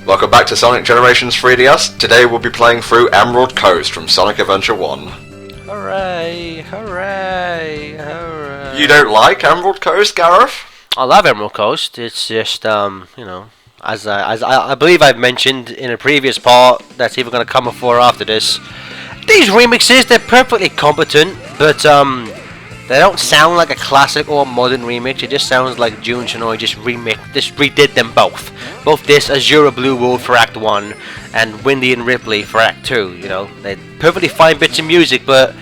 Welcome back to Sonic Generations 3DS. Today we'll be playing through Emerald Coast from Sonic Adventure 1. Hooray, hooray, hooray. You don't like Emerald Coast, Gareth? I love Emerald Coast. It's just, as I believe I've mentioned in a previous part that's either going to come before or after this, these remixes, they're perfectly competent, but they don't sound like a classic or modern remix. It just sounds like Jun Shinoy just redid them both. Both this Azura Blue World for Act 1 and Windy and Ripley for Act 2. You know, they're perfectly fine bits of music, but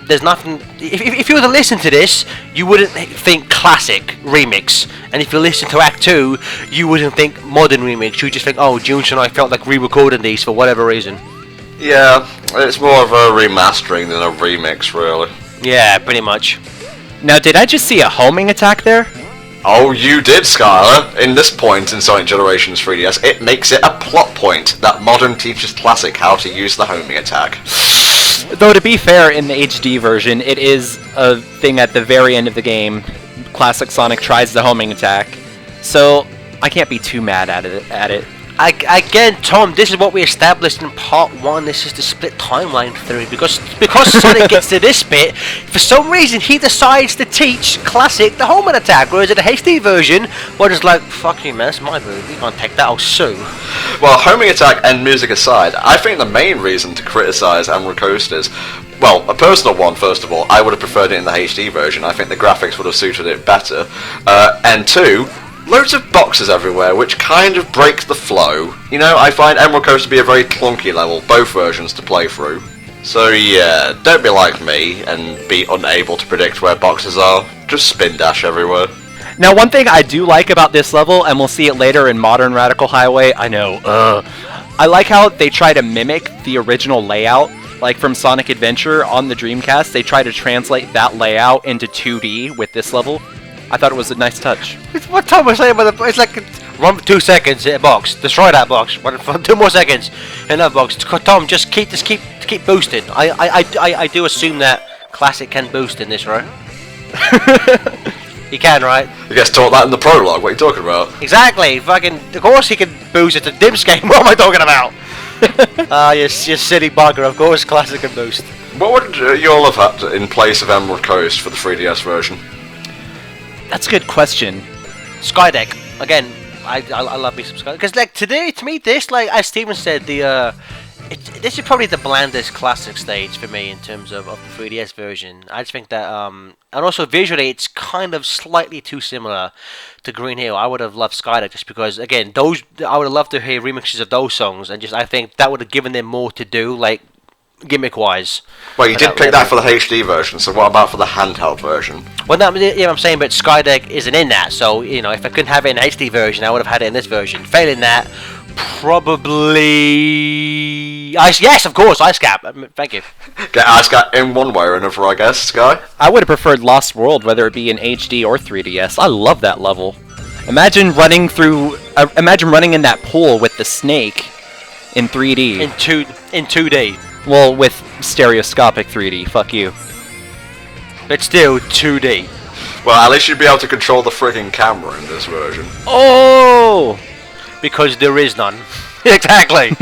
there's nothing. If you were to listen to this, you wouldn't think classic remix, and if you listen to Act 2, you wouldn't think modern remix. You just think, oh, Jun Shinoy felt like re-recording these for whatever reason. Yeah, it's more of a remastering than a remix, really. Yeah, pretty much. Now, did I just see a homing attack there? Oh, you did, Skylar. In this point in Sonic Generations 3DS, it makes it a plot point that Modern teaches Classic how to use the homing attack. Though, to be fair, in the HD version, it is a thing at the very end of the game. Classic Sonic tries the homing attack, so I can't be too mad at it. Again, Tom, this is what we established in part 1. This is the split timeline theory. Because Sonic gets to this bit, for some reason he decides to teach Classic the homing attack. Whereas in the HD version, we're just like, fuck you, man, that's my move. You can't take that, I'll sue. Well, homing attack and music aside, I think the main reason to criticise Emerald Coast is, well, a personal one, first of all. I would have preferred it in the HD version. I think the graphics would have suited it better. And two, loads of boxes everywhere, which kind of break the flow. You know, I find Emerald Coast to be a very clunky level, both versions to play through. So yeah, don't be like me and be unable to predict where boxes are. Just spin dash everywhere. Now, one thing I do like about this level, and we'll see it later in Modern Radical Highway, I like how they try to mimic the original layout. Like from Sonic Adventure on the Dreamcast, they try to translate that layout into 2D with this level. I thought it was a nice touch. It's what Tom was saying about it's like run for 2 seconds, hit a box, destroy that box, run for 2 more seconds, hit another box. Tom, just keep boosting. I do assume that Classic can boost in this, right? He can, right? You guys taught that in the prologue, what are you talking about? Exactly, fucking, of course he can boost. It's a DIMP game, what am I talking about? You silly bugger, of course Classic can boost. What would you all have had in place of Emerald Coast for the 3DS version? That's a good question. Skydeck again. I love me some Skydeck because like today to me this, like as Steven said, this is probably the blandest Classic stage for me in terms of the 3DS version. I just think that and also visually it's kind of slightly too similar to Green Hill. I would have loved Skydeck just because again I would have loved to hear remixes of those songs, and just I think that would have given them more to do, like gimmick wise. Well, you did pick that for the HD version, so what about for the handheld version? Well, yeah, I'm saying, but Skydeck isn't in that, so, you know, if I couldn't have it in HD version, I would have had it in this version. Failing that, probably... yes, of course, Ice Cap. Thank you. Get Ice Cap in one way or another, I guess, Sky. I would have preferred Lost World, whether it be in HD or 3DS. I love that level. Imagine running in that pool with the snake in 3D. In 2D. Well, with stereoscopic 3D, fuck you. But still 2D. Well, at least you'd be able to control the frigging camera in this version. Oh! Because there is none. Exactly.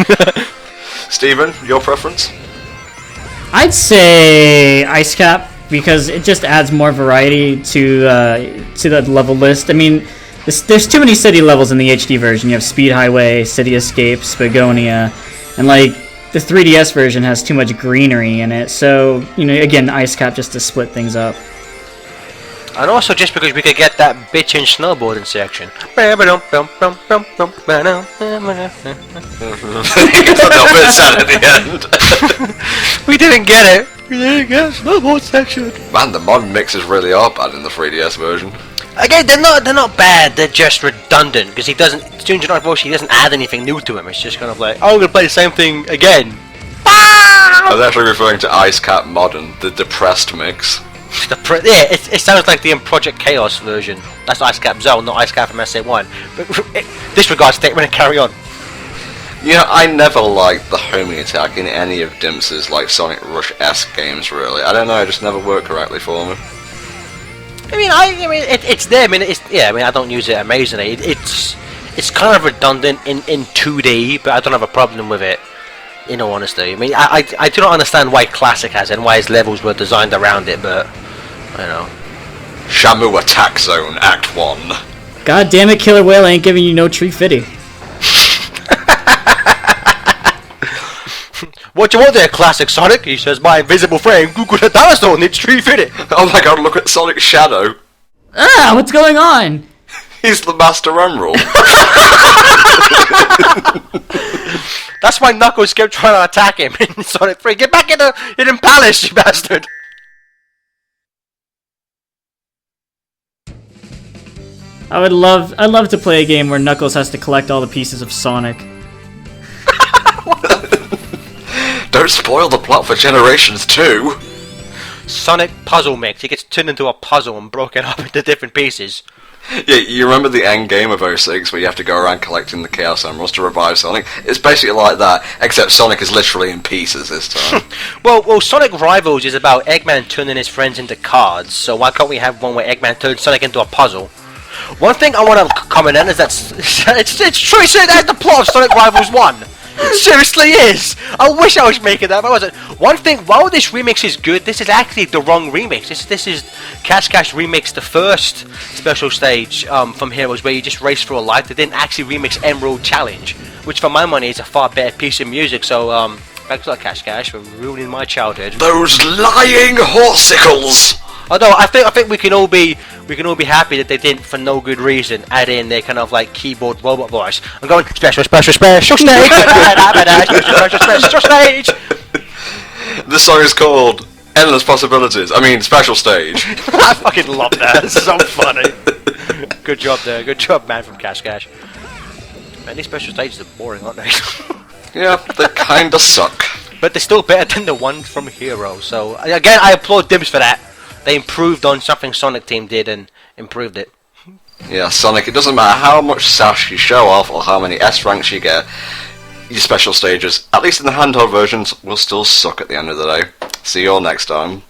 Steven, your preference? I'd say Ice Cap, because it just adds more variety to the level list. I mean, there's too many city levels in the HD version. You have Speed Highway, City Escapes, Begonia, and like... the 3DS version has too much greenery in it, so, you know, again, Ice Cap just to split things up. And also just because we could get that bitchin' snowboarding section. At the end. We didn't get it. We didn't get a snowboard section. Man, the modern mixes really are bad in the 3DS version. Again, they're not bad. They're just redundant because he doesn't add anything new to him. It's just kind of like, oh, I'm gonna play the same thing again. I was actually referring to Ice Cap Modern, the depressed mix. It sounds like the Project Chaos version. That's Ice Cap Zone, not Ice Cap from SA1. But disregard statement and carry on. You know, I never liked the homing attack in any of DIMP's like Sonic Rush-esque games. Really, I don't know. It just never worked correctly for me. I mean, it's there. I mean, I don't use it amazingly. It's it's kind of redundant in 2D, but I don't have a problem with it. In all honesty, I mean, I do not understand why Classic has it and why its levels were designed around it, but I don't know. Shamu Attack Zone Act 1. God damn it, Killer Whale ain't giving you no tree fitty. What you want there, Classic Sonic? He says, my invisible friend Google the dinosaur needs tree fitted. Oh my god, look at Sonic's shadow. Ah, what's going on? He's the Master Emerald. That's why Knuckles kept trying to attack him in Sonic 3. Get back in the hidden palace, you bastard! I'd love to play a game where Knuckles has to collect all the pieces of Sonic. Don't spoil the plot for Generations 2. Sonic Puzzle Mix. He gets turned into a puzzle and broken up into different pieces. Yeah, you remember the end game of 06 where you have to go around collecting the Chaos Emeralds to revive Sonic? It's basically like that, except Sonic is literally in pieces this time. well, Sonic Rivals is about Eggman turning his friends into cards, so why can't we have one where Eggman turns Sonic into a puzzle? One thing I want to comment on is that it's true, that's the plot of Sonic Rivals 1. It seriously is! I wish I was making that, but I wasn't. One thing, while this remix is good, this is actually the wrong remix. This is Cash remixed the first special stage from Heroes where you just race through a life. They didn't actually remix Emerald Challenge, which for my money is a far better piece of music, so thanks a lot Cash for ruining my childhood. Those lying horsicles! Although I think we can all be happy that they didn't, for no good reason, add in their kind of like keyboard robot voice. I'm going special stage. Special stage. The song is called Endless Possibilities. I mean, Special Stage. I fucking love that. This is so funny. Good job there. Good job, man, from Cash. Man, these special stages are boring, aren't they? Yeah, they kinda suck. But they're still better than the ones from Hero. So again, I applaud DIMPs for that. They improved on something Sonic Team did and improved it. Yeah, Sonic, it doesn't matter how much sash you show off or how many S ranks you get, your special stages, at least in the handheld versions, will still suck at the end of the day. See you all next time.